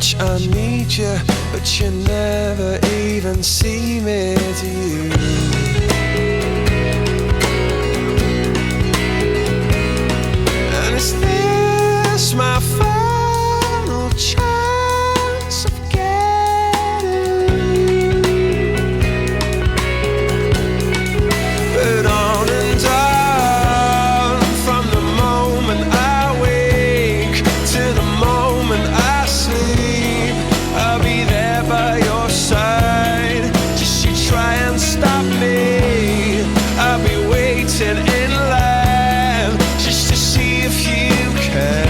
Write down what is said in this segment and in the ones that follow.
much I need you, but you never even see me, do you? And is this my final chance of getting but on and on, from the moment I wake to the moment I sleep, I'll be there by your side. Just you try and stop me, I'll be waiting in line just to see if you can,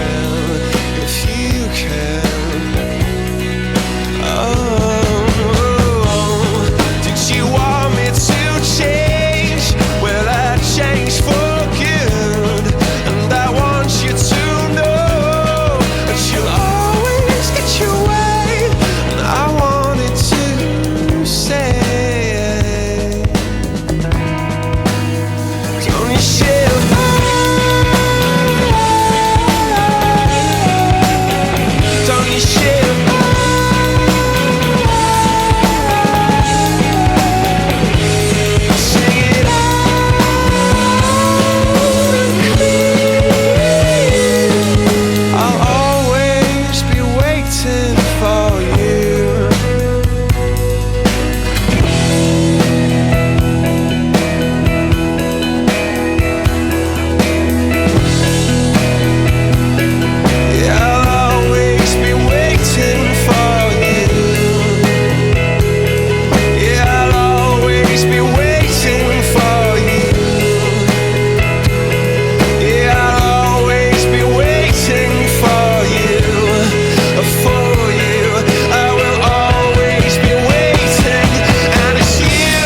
if you can. Oh, did you want me to change? Well, I changed for good, and I want you to know that you'll always get your way. And I wanted to say, don't you shiver? Don't you shiver? Sing it out and clear. I'll always be waiting for you. Yeah, I'll always be waiting for you. Yeah, I'll always be waiting for you. Yeah, I'll always be waiting for you. For you, I will always be waiting. And it's you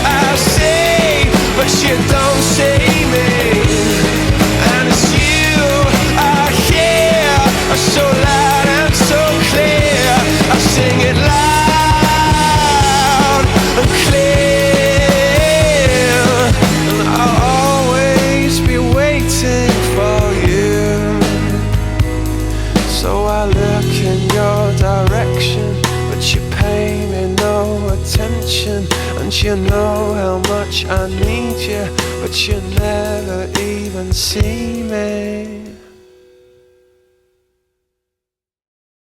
I say, but you don't say me. And it's you I hear, so loud and so clear. I sing it loud and clear. And I'll always be waiting for you. So I look in your direction, but you pay me no attention. And you know how much I need you, but you never even see me.